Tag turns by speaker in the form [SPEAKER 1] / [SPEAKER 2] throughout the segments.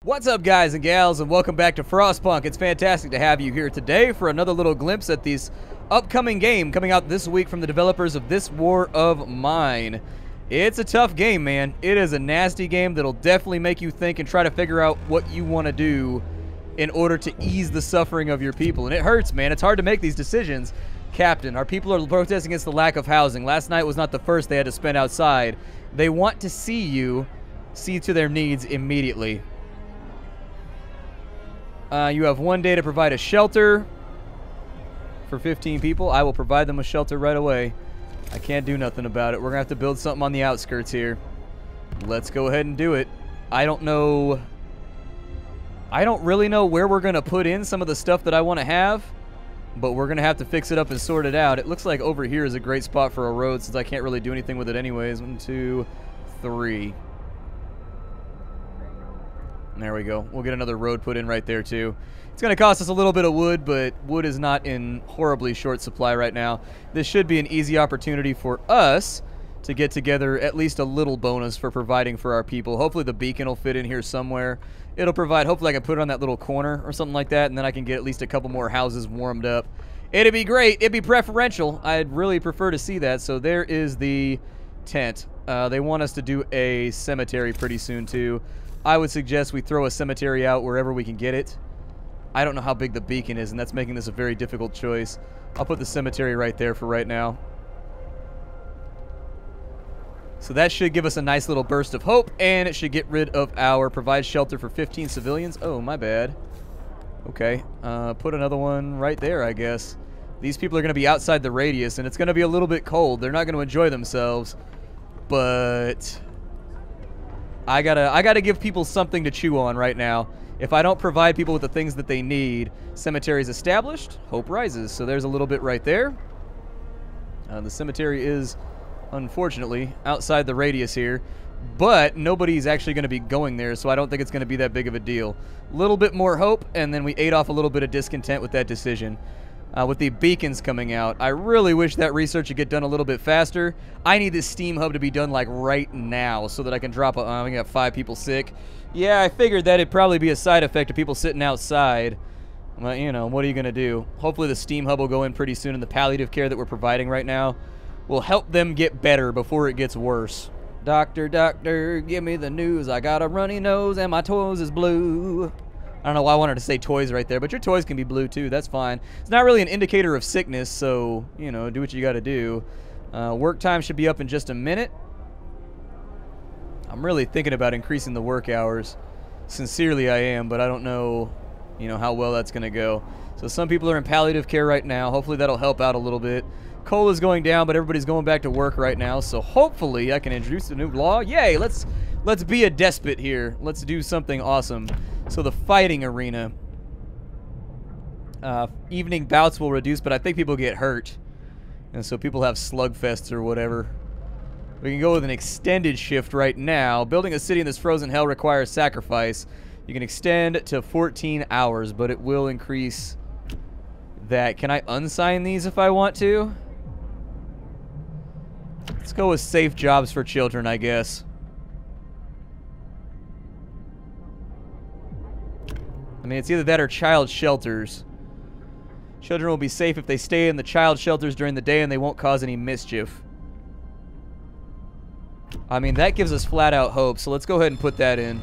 [SPEAKER 1] What's up, guys and gals, and welcome back to Frostpunk. It's fantastic to have you here today for another little glimpse at this upcoming game coming out this week from the developers of This War of Mine. It's a tough game, man. It is a nasty game that'll definitely make you think and try to figure out what you want to do in order to ease the suffering of your people. And it hurts, man. It's hard to make these decisions. Captain, our people are protesting against the lack of housing. Last night was not the first they had to spend outside. They want to see to their needs immediately. You have 1 day to provide a shelter for 15 people. I will provide them a shelter right away. I can't do nothing about it. We're going to have to build something on the outskirts here. Let's go ahead and do it. I don't really know where we're going to put in some of the stuff that I want to have, but we're going to have to fix it up and sort it out. It looks like over here is a great spot for a road since I can't really do anything with it anyways. 1, 2, 3. There we go. We'll get another road put in right there, too. It's going to cost us a little bit of wood, but wood is not in horribly short supply right now. This should be an easy opportunity for us to get together at least a little bonus for providing for our people. Hopefully the beacon will fit in here somewhere. It'll provide, hopefully I can put it on that little corner or something like that, and then I can get at least a couple more houses warmed up. It'd be great. It'd be preferential. I'd really prefer to see that. So there is the tent. They want us to do a cemetery pretty soon, too. I would suggest we throw a cemetery out wherever we can get it. I don't know how big the beacon is, and that's making this a very difficult choice. I'll put the cemetery right there for right now. So that should give us a nice little burst of hope, and it should get rid of our provide shelter for 15 civilians. Oh, my bad. Okay, put another one right there, I guess. These people are going to be outside the radius, and it's going to be a little bit cold. They're not going to enjoy themselves, but I gotta give people something to chew on right now. If I don't provide people with the things that they need, cemetery's established, hope rises. So there's a little bit right there. The cemetery is, unfortunately, outside the radius here, but nobody's actually going to be going there, so I don't think it's going to be that big of a deal. A little bit more hope, and then we ate off a little bit of discontent with that decision. With the beacons coming out, I really wish that research would get done a little bit faster. I need this steam hub to be done like right now so that I can drop a, we got 5 people sick. Yeah, I figured that'd probably be a side effect of people sitting outside. Well, you know, what are you going to do? Hopefully the steam hub will go in pretty soon, and the palliative care that we're providing right now will help them get better before it gets worse. Doctor, doctor, give me the news. I got a runny nose and my toes is blue. I don't know why I wanted to say toys right there, but your toys can be blue too. That's fine. It's not really an indicator of sickness, so, you know, do what you got to do. Work time should be up in just a minute. I'm really thinking about increasing the work hours. Sincerely, I am, but I don't know, you know, how well that's going to go. So some people are in palliative care right now. Hopefully that'll help out a little bit. Coal is going down, but everybody's going back to work right now, so hopefully I can introduce a new law. Yay, let's be a despot here. Let's do something awesome. So the fighting arena. Evening bouts will reduce, but I think people get hurt. And so people have slugfests or whatever. We can go with an extended shift right now. Building a city in this frozen hell requires sacrifice. You can extend to 14 hours, but it will increase that. Can I unsign these if I want to? Let's go with safe jobs for children, I guess. I mean, it's either that or child shelters. Children will be safe if they stay in the child shelters during the day and they won't cause any mischief. I mean, that gives us flat out hope, so let's go ahead and put that in.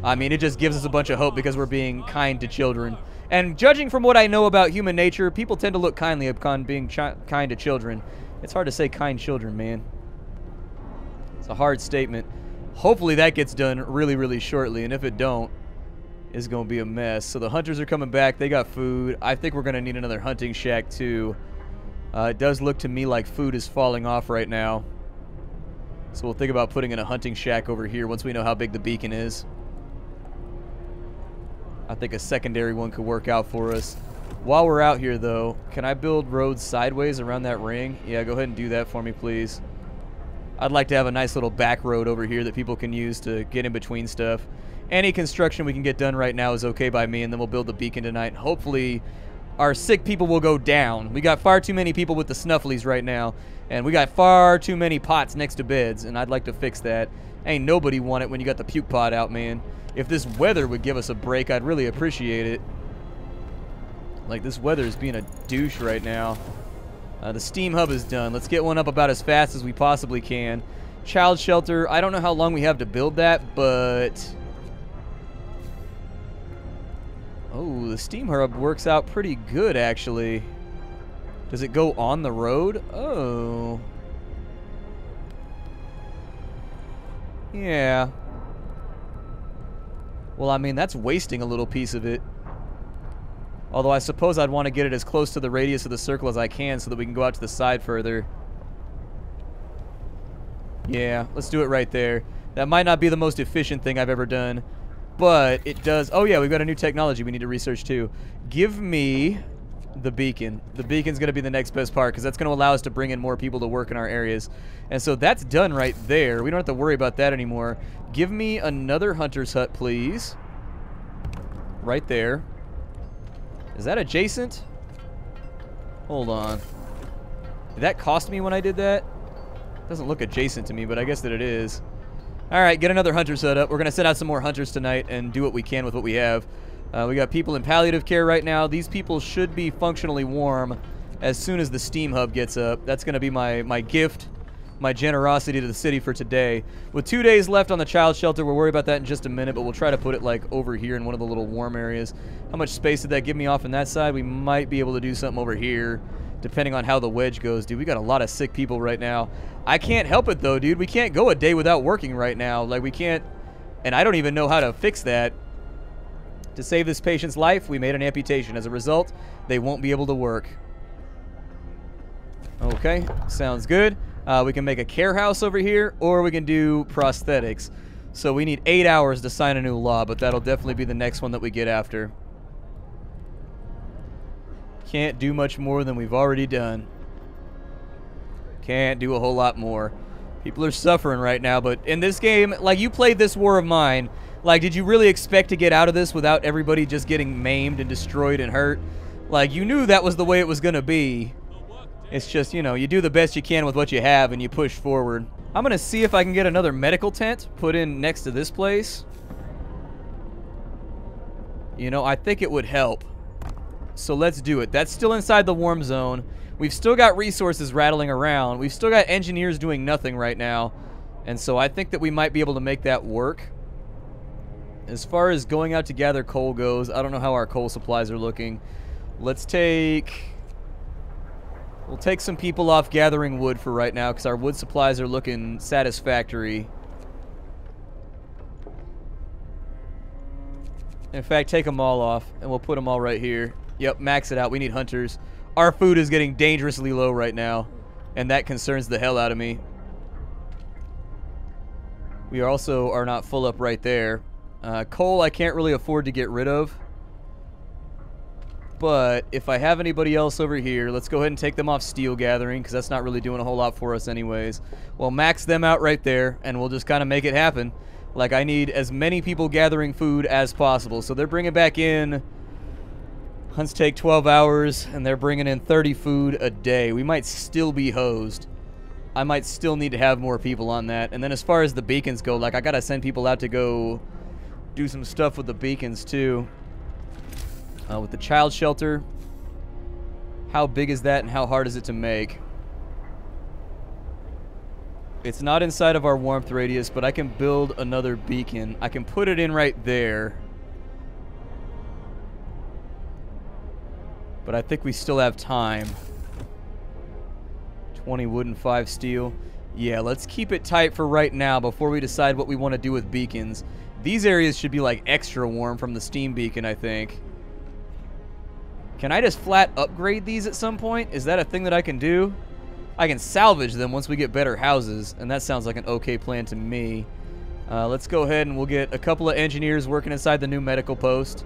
[SPEAKER 1] I mean, it just gives us a bunch of hope because we're being kind to children. And judging from what I know about human nature, people tend to look kindly upon being kind to children. It's hard to say kind children, man. It's a hard statement. Hopefully that gets done really, really shortly, and if it don't, it's going to be a mess. So the hunters are coming back. They got food. I think we're going to need another hunting shack, too. It does look to me like food is falling off right now. So we'll think about putting in a hunting shack over here once we know how big the beacon is. I think a secondary one could work out for us. While we're out here, though, can I build roads sideways around that ring? Yeah, go ahead and do that for me, please. I'd like to have a nice little back road over here that people can use to get in between stuff. Any construction we can get done right now is okay by me, and then we'll build the beacon tonight. Hopefully, our sick people will go down. We got far too many people with the snufflies right now, and we got far too many pots next to beds, and I'd like to fix that. Ain't nobody want it when you got the puke pod out, man. If this weather would give us a break, I'd really appreciate it. Like, this weather is being a douche right now. The steam hub is done. Let's get one up about as fast as we possibly can. Child shelter, I don't know how long we have to build that, but... Oh, the steam hub works out pretty good, actually. Does it go on the road? Oh. Yeah. Well, I mean, that's wasting a little piece of it. Although I suppose I'd want to get it as close to the radius of the circle as I can so that we can go out to the side further. Yeah, let's do it right there. That might not be the most efficient thing I've ever done, but it does... Oh yeah, we've got a new technology we need to research too. Give me the beacon. The beacon's going to be the next best part because that's going to allow us to bring in more people to work in our areas. And so that's done right there. We don't have to worry about that anymore. Give me another hunter's hut, please. Right there. Is that adjacent? Hold on. Did that cost me when I did that? Doesn't look adjacent to me, but I guess that it is. Alright, get another hunter's hut up. We're going to send out some more hunters tonight and do what we can with what we have. We got people in palliative care right now. These people should be functionally warm as soon as the steam hub gets up. That's going to be my gift, my generosity to the city for today. With 2 days left on the child shelter, we'll worry about that in just a minute, but we'll try to put it like over here in one of the little warm areas. How much space did that give me off on that side? We might be able to do something over here, depending on how the wedge goes. Dude, we got a lot of sick people right now. I can't help it though, dude. We can't go a day without working right now. Like, we can't, and I don't even know how to fix that. To save this patient's life, we made an amputation. As a result, they won't be able to work. Okay, sounds good. We can make a care house over here, or we can do prosthetics. So we need 8 hours to sign a new law, but that'll definitely be the next one that we get after. Can't do much more than we've already done. Can't do a whole lot more. People are suffering right now, but in this game, like, you played this war of mine. Like, did you really expect to get out of this without everybody just getting maimed and destroyed and hurt? Like, you knew that was the way it was going to be. It's just, you know, you do the best you can with what you have and you push forward. I'm going to see if I can get another medical tent put in next to this place. You know, I think it would help. So let's do it. That's still inside the warm zone. We've still got resources rattling around. We've still got engineers doing nothing right now. And so I think that we might be able to make that work. As far as going out to gather coal goes, I don't know how our coal supplies are looking. Let's take... We'll take some people off gathering wood for right now because our wood supplies are looking satisfactory. In fact, take them all off and we'll put them all right here. Yep, max it out. We need hunters. Our food is getting dangerously low right now, and that concerns the hell out of me. We also are not full up right there. Coal I can't really afford to get rid of. But if I have anybody else over here, let's go ahead and take them off steel gathering, because that's not really doing a whole lot for us anyways. We'll max them out right there, and we'll just kind of make it happen. Like, I need as many people gathering food as possible. So they're bringing back in... Hunts take 12 hours, and they're bringing in 30 food a day. We might still be hosed. I might still need to have more people on that. And then as far as the beacons go, like, I gotta send people out to go do some stuff with the beacons, too. With the child shelter, how big is that and how hard is it to make? It's not inside of our warmth radius, but I can build another beacon. I can put it in right there. But I think we still have time. 20 wood and 5 steel. Yeah, let's keep it tight for right now before we decide what we want to do with beacons. These areas should be like extra warm from the steam beacon, I think. Can I just flat upgrade these at some point? Is that a thing that I can do? I can salvage them once we get better houses, and that sounds like an okay plan to me. Let's go ahead and we'll get a couple of engineers working inside the new medical post.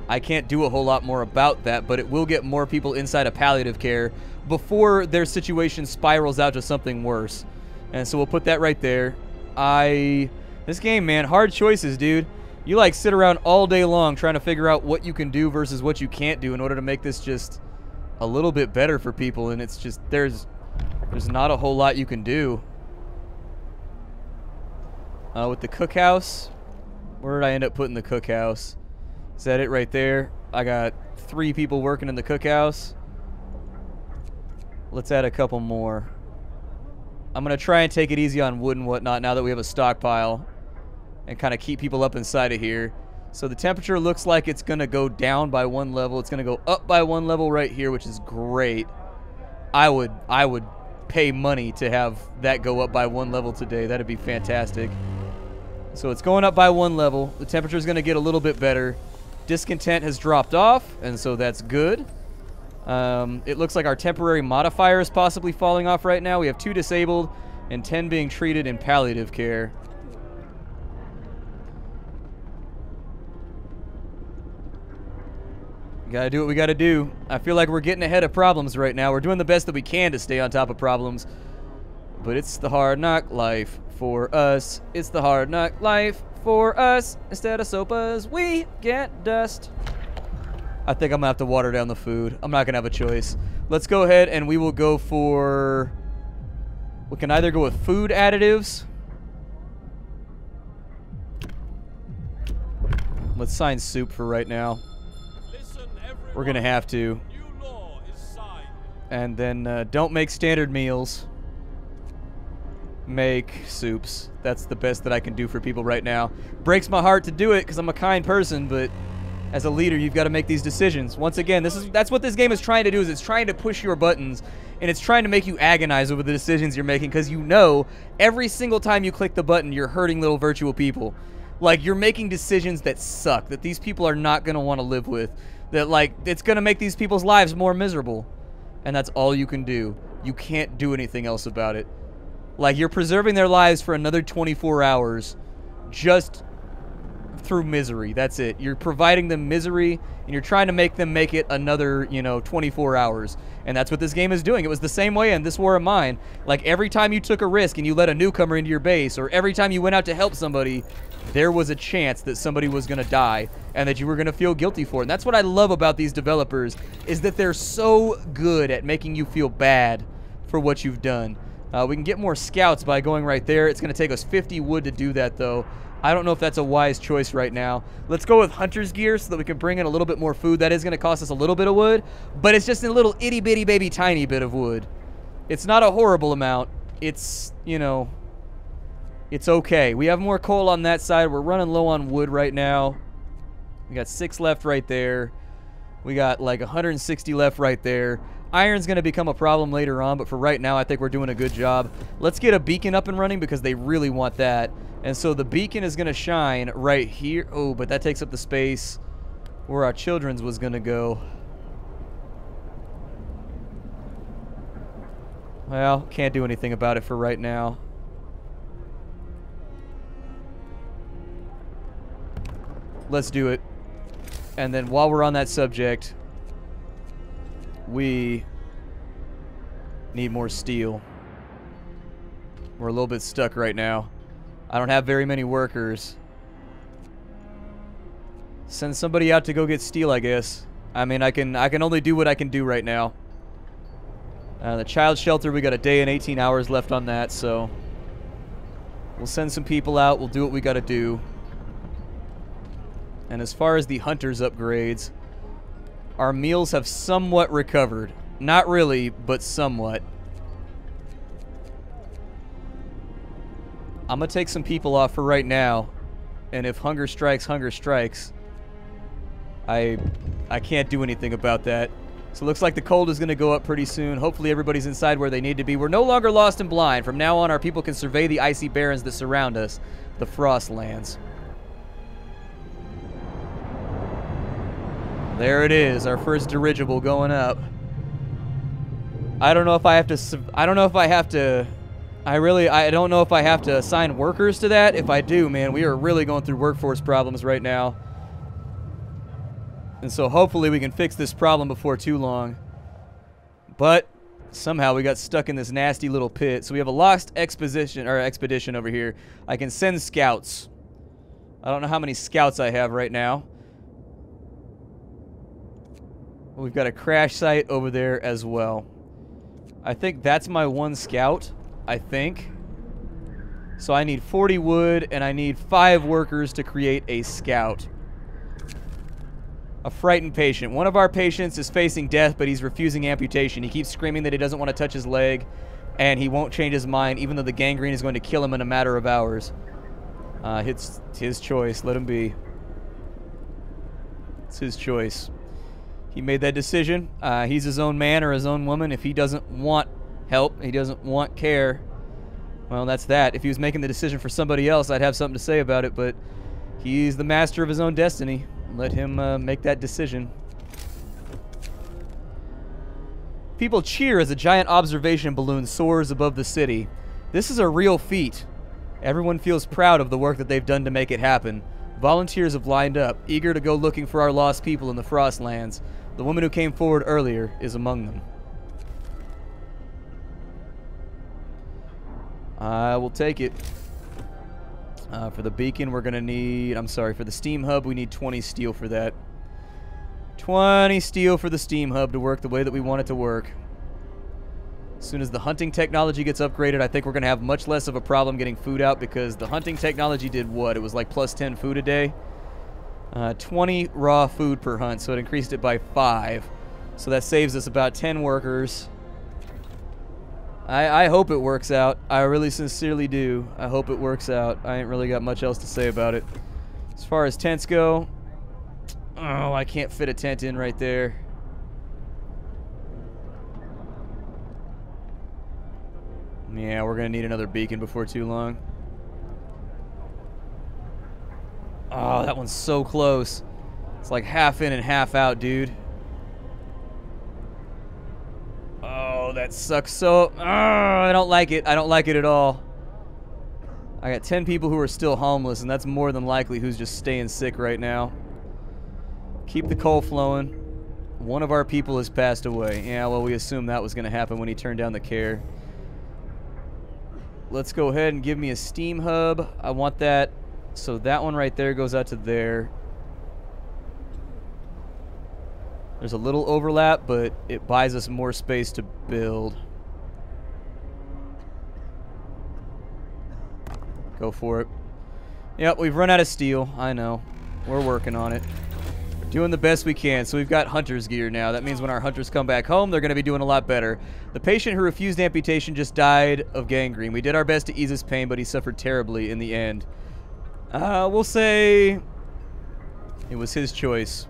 [SPEAKER 1] I can't do a whole lot more about that, but it will get more people inside of palliative care before their situation spirals out to something worse. And so we'll put that right there. This game, man, hard choices, dude. You, like, sit around all day long trying to figure out what you can do versus what you can't do in order to make this just a little bit better for people, and it's just, there's not a whole lot you can do. With the cookhouse, where did I end up putting the cookhouse? Is that it right there? I got 3 people working in the cookhouse. Let's add a couple more. I'm going to try and take it easy on wood and whatnot now that we have a stockpile. And kind of keep people up inside of here. So the temperature looks like it's going to go down by 1 level. It's going to go up by 1 level right here, which is great. I would pay money to have that go up by 1 level today. That'd be fantastic. So it's going up by 1 level. The temperature is going to get a little bit better. Discontent has dropped off, and so that's good. It looks like our temporary modifier is possibly falling off right now. We have 2 disabled and 10 being treated in palliative care. Gotta do what we gotta do. I feel like we're getting ahead of problems right now. We're doing the best that we can to stay on top of problems. But it's the hard knock life for us. It's the hard knock life for us. Instead of sopas, we get dust. I think I'm gonna have to water down the food. I'm not gonna have a choice. Let's go ahead and we will go for... We can either go with food additives. Let's sign soup for right now. We're gonna have to. And then don't make standard meals. Make soups. That's the best that I can do for people right now. Breaks my heart to do it because I'm a kind person, but as a leader, you've got to make these decisions. Once again, that's what this game is trying to do. Is it's trying to push your buttons, and it's trying to make you agonize over the decisions you're making because you know every single time you click the button, you're hurting little virtual people. Like, you're making decisions that suck, that these people are not going to want to live with. That, like, it's going to make these people's lives more miserable. And that's all you can do. You can't do anything else about it. Like, you're preserving their lives for another 24 hours just through misery. That's it. You're providing them misery, and you're trying to make them make it another, 24 hours. And that's what this game is doing. It was the same way in This War of Mine. Like, every time you took a risk and you let a newcomer into your base, or every time you went out to help somebody, there was a chance that somebody was going to die and that you were going to feel guilty for it. And that's what I love about these developers, is that they're so good at making you feel bad for what you've done. We can get more scouts by going right there. It's going to take us 50 wood to do that, though. I don't know if that's a wise choice right now. Let's go with hunter's gear so that we can bring in a little bit more food. That is going to cost us a little bit of wood, but it's just a little itty-bitty baby tiny bit of wood. It's not a horrible amount. It's, it's okay. We have more coal on that side. We're running low on wood right now. We got 6 left right there. We got like 160 left right there. Iron's going to become a problem later on, but for right now, I think we're doing a good job. Let's get a beacon up and running because they really want that. And so the beacon is going to shine right here. Oh, but that takes up the space where our children's was going to go. Well, can't do anything about it for right now. Let's do it. And then while we're on that subject, we need more steel. We're a little bit stuck right now. I don't have very many workers. Send somebody out to go get steel, I guess. I mean, I can only do what I can do right now. The child shelter, we got a day and 18 hours left on that, so we'll send some people out. We'll do what we got to do. And as far as the hunter's upgrades, our meals have somewhat recovered. Not really, but somewhat. I'm going to take some people off for right now. And if hunger strikes, I can't do anything about that. So it looks like the cold is going to go up pretty soon. Hopefully everybody's inside where they need to be. We're no longer lost and blind. From now on, our people can survey the icy barrens that surround us, the Frostlands. There it is, our first dirigible going up. I don't know if I have to, I don't know if I have to assign workers to that. If I do, man, we are really going through workforce problems right now. And so hopefully we can fix this problem before too long. But somehow we got stuck in this nasty little pit. So we have a lost expedition over here. I can send scouts. I don't know how many scouts I have right now. We've got a crash site over there as well. I think that's my one scout, I think. So I need 40 wood, and I need 5 workers to create a scout. A frightened patient. One of our patients is facing death, but he's refusing amputation. He keeps screaming that he doesn't want to touch his leg, and he won't change his mind, even though the gangrene is going to kill him in a matter of hours. It's his choice. Let him be. It's his choice. He made that decision. He's his own man or his own woman. If he doesn't want help, he doesn't want care, well, that's that. If he was making the decision for somebody else, I'd have something to say about it, but he's the master of his own destiny. Let him make that decision. People cheer as a giant observation balloon soars above the city. This is a real feat. Everyone feels proud of the work that they've done to make it happen. Volunteers have lined up, eager to go looking for our lost people in the Frostlands. The woman who came forward earlier is among them. I will take it. For the beacon, we're going to need... I'm sorry, for the steam hub, we need 20 steel for that. 20 steel for the steam hub to work the way that we want it to work. As soon as the hunting technology gets upgraded, I think we're going to have much less of a problem getting food out, because the hunting technology did what? It was like plus 10 food a day. 20 raw food per hunt, so it increased it by 5. So that saves us about 10 workers. I hope it works out. I really sincerely do. I hope it works out. I ain't really got much else to say about it. As far as tents go, oh, I can't fit a tent in right there. Yeah, we're going to need another beacon before too long. Oh, that one's so close. It's like half in and half out, dude. Oh, that sucks so... Oh, I don't like it. I don't like it at all. I got 10 people who are still homeless, and that's more than likely who's just staying sick right now. Keep the coal flowing. One of our people has passed away. Yeah, well, we assumed that was going to happen when he turned down the care. Let's go ahead and give me a steam hub. I want that. So that one right there goes out to there. There's a little overlap, but it buys us more space to build. Go for it. Yep, we've run out of steel. I know. We're working on it. We're doing the best we can. So we've got hunter's gear now. That means when our hunters come back home, they're going to be doing a lot better. The patient who refused amputation just died of gangrene. We did our best to ease his pain, but he suffered terribly in the end. We'll say it was his choice.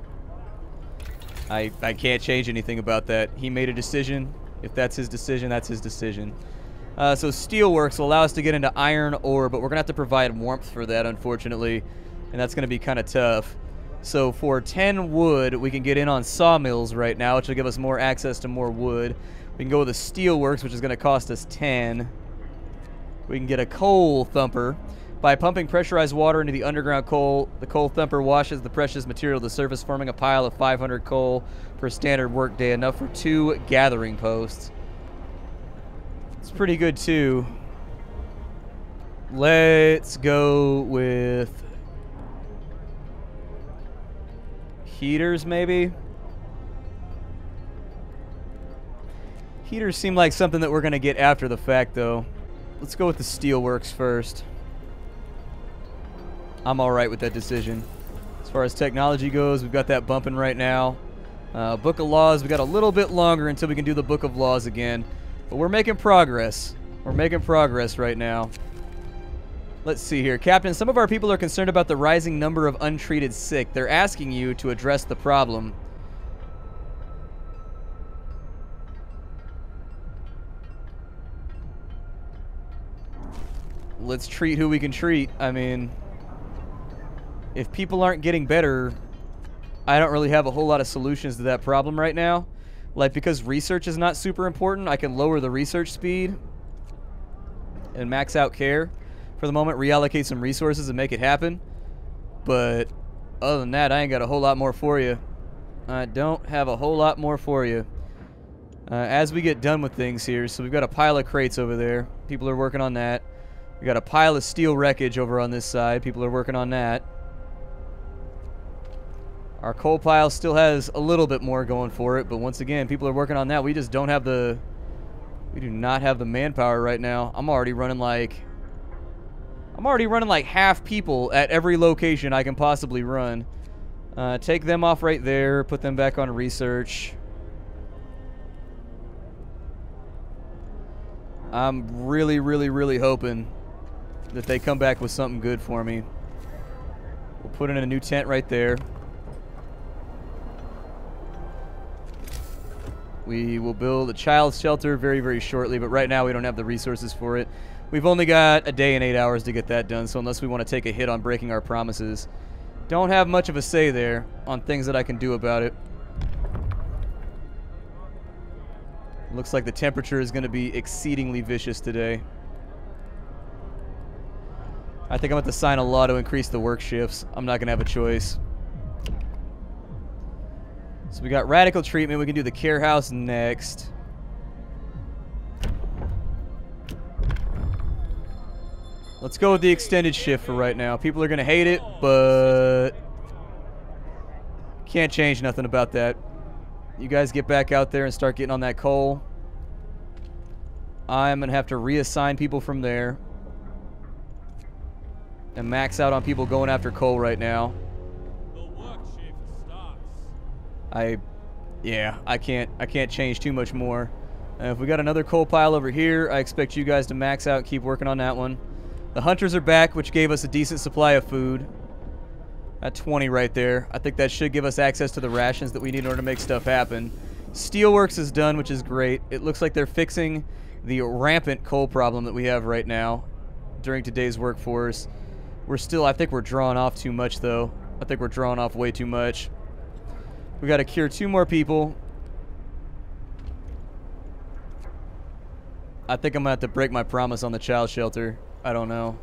[SPEAKER 1] I can't change anything about that. He made a decision. If that's his decision, that's his decision. So steelworks will allow us to get into iron ore, but we're going to have to provide warmth for that, unfortunately. And that's going to be kind of tough. So for 10 wood, we can get in on sawmills right now, which will give us more access to more wood. We can go with a steelworks, which is going to cost us 10. We can get a coal thumper. By pumping pressurized water into the underground coal, the coal thumper washes the precious material to the surface, forming a pile of 500 coal per standard work day, enough for 2 gathering posts. It's pretty good, too. Let's go with heaters, maybe? Heaters seem like something that we're going to get after the fact, though. Let's go with the steelworks first. I'm alright with that decision. As far as technology goes, we've got that bumping right now. Book of Laws, we got a little bit longer until we can do the Book of Laws again. But we're making progress. We're making progress right now. Let's see here. Captain, some of our people are concerned about the rising number of untreated sick. They're asking you to address the problem. Let's treat who we can treat. I mean, if people aren't getting better, I don't really have a whole lot of solutions to that problem right now. Like, because research is not super important, I can lower the research speed and max out care for the moment, reallocate some resources and make it happen. But other than that, I ain't got a whole lot more for you. I don't have a whole lot more for you. As we get done with things here, so we've got a pile of crates over there. People are working on that. We got a pile of steel wreckage over on this side. People are working on that. Our coal pile still has a little bit more going for it, but once again, people are working on that. We just don't have the... We do not have the manpower right now. I'm already running like I'm already running like half people at every location I can possibly run. Take them off right there. Put them back on research. I'm really, really, really hoping that they come back with something good for me. We'll put in a new tent right there. We will build a child's shelter very, very shortly, but right now we don't have the resources for it. We've only got a day and 8 hours to get that done, so unless we want to take a hit on breaking our promises, don't have much of a say there on things that I can do about it. Looks like the temperature is going to be exceedingly vicious today. I think I'm going to have to sign a law to increase the work shifts. I'm not going to have a choice. So we got radical treatment. We can do the care house next. Let's go with the extended shift for right now. People are going to hate it, but can't change nothing about that. You guys get back out there and start getting on that coal. I'm going to have to reassign people from there and max out on people going after coal right now.
[SPEAKER 2] The work shift starts.
[SPEAKER 1] I can't change too much more. If we got another coal pile over here, I expect you guys to max out and keep working on that one. The hunters are back, which gave us a decent supply of food. At 20 right there. I think that should give us access to the rations that we need in order to make stuff happen. Steelworks is done, which is great. It looks like they're fixing the rampant coal problem that we have right now during today's workforce. I think we're drawing off too much, though. I think we're drawing off way too much. We got to cure 2 more people. I think I'm going to have to break my promise on the child shelter. I don't know.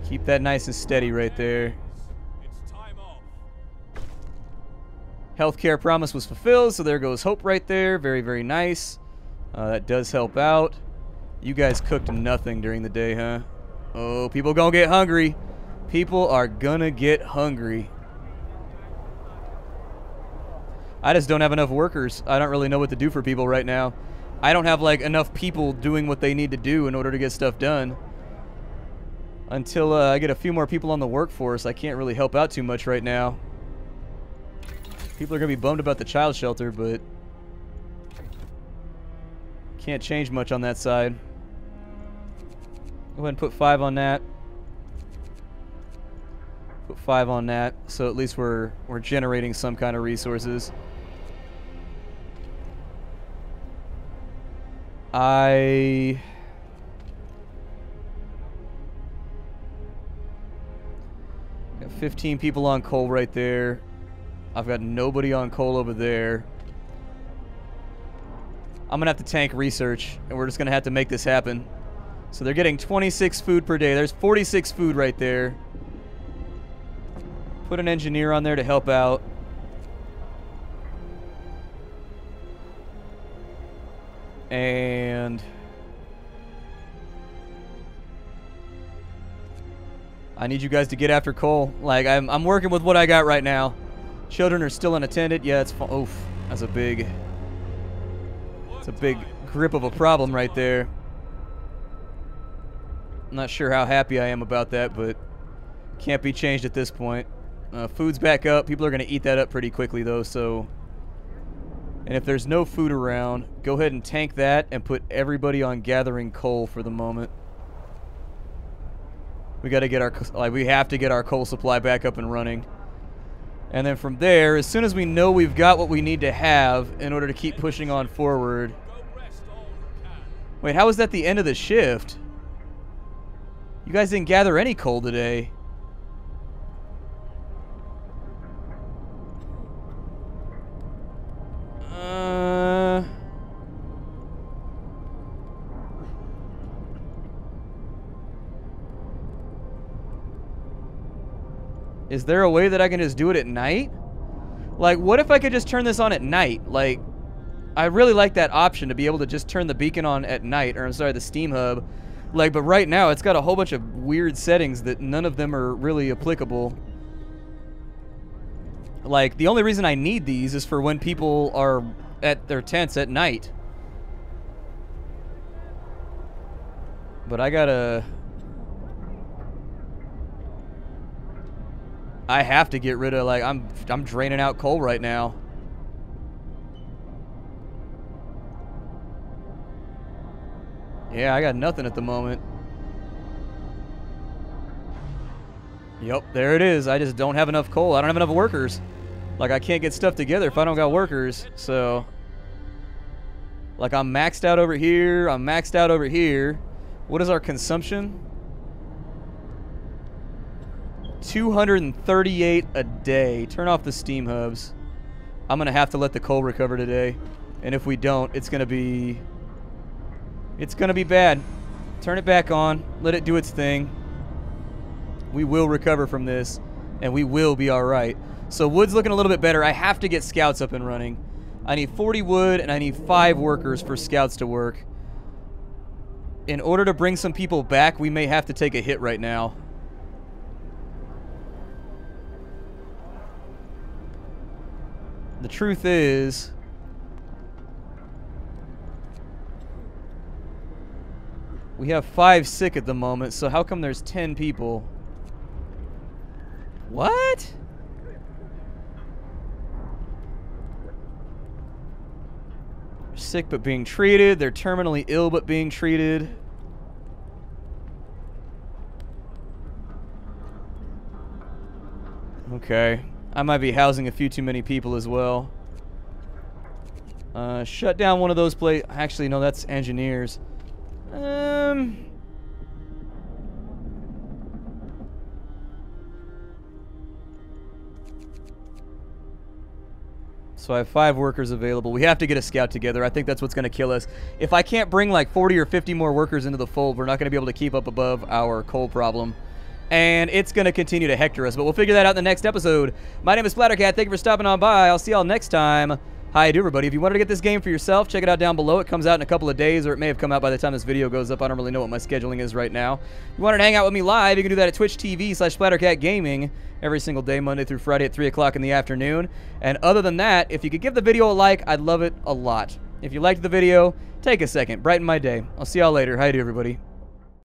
[SPEAKER 1] Keep that nice and steady right there.
[SPEAKER 2] It's time off.
[SPEAKER 1] Healthcare promise was fulfilled, so there goes hope right there. Very, very nice. That does help out. You guys cooked nothing during the day, huh? Oh, people gonna get hungry. People are gonna get hungry. I just don't have enough workers. I don't really know what to do for people right now. I don't have like enough people doing what they need to do in order to get stuff done. Until I get a few more people on the workforce, I can't really help out too much right now. People are going to be bummed about the child shelter, but can't change much on that side. Go ahead and put 5 on that. Put 5 on that, so at least we're generating some kind of resources. I got 15 people on coal right there. I've got nobody on coal over there. I'm gonna have to tank research, and we're just gonna have to make this happen. So they're getting 26 food per day. There's 46 food right there. Put an engineer on there to help out. And I need you guys to get after coal. Like, I'm working with what I got right now. Children are still unattended. Yeah, it's oof. That's a big grip of a problem right there. I'm not sure how happy I am about that, but can't be changed at this point. Food's back up. People are going to eat that up pretty quickly, though, so... And if there's no food around, go ahead and tank that and put everybody on gathering coal for the moment. We got to get we have to get our coal supply back up and running. And then from there, as soon as we know we've got what we need to have in order to keep pushing on forward... Wait, how was that the end of the shift? You guys didn't gather any coal today. Is there a way that I can just do it at night? Like, what if I could just turn this on at night? Like, I really like that option to be able to just turn the beacon on at night, or I'm sorry, the Steam Hub. Like, but right now it's got a whole bunch of weird settings that none of them are really applicable. Like, the only reason I need these is for when people are at their tents at night. But I have to get rid of, like, I'm draining out coal right now. Yeah, I got nothing at the moment. Yep, there it is. I just don't have enough coal. I don't have enough workers. Like, I can't get stuff together if I don't got workers. So, like, I'm maxed out over here. I'm maxed out over here. What is our consumption? 238 a day. Turn off the steam hubs. I'm going to have to let the coal recover today. And if we don't, it's going to be bad. Turn it back on. Let it do its thing. We will recover from this, and we will be all right. So wood's looking a little bit better. I have to get scouts up and running. I need 40 wood, and I need 5 workers for scouts to work. In order to bring some people back, we may have to take a hit right now. The truth is, we have 5 sick at the moment, so how come there's 10 people? What? They're sick but being treated. They're terminally ill but being treated. Okay. I might be housing a few too many people as well. Shut down one of those places. Actually, no, that's engineers. So I have 5 workers available. We have to get a scout together. I think that's what's going to kill us. If I can't bring like 40 or 50 more workers into the fold, we're not going to be able to keep up above our coal problem. And it's going to continue to hector us. But we'll figure that out in the next episode. My name is Splattercat. Thank you for stopping on by. I'll see y'all next time. Hi, everybody. If you wanted to get this game for yourself, check it out down below. It comes out in a couple of days, or it may have come out by the time this video goes up. I don't really know what my scheduling is right now. If you wanted to hang out with me live, you can do that at twitch.tv/SplatterCatGaming every single day, Monday through Friday at 3 o'clock in the afternoon. And other than that, if you could give the video a like, I'd love it a lot. If you liked the video, take a second. Brighten my day. I'll see y'all later. Hi, everybody.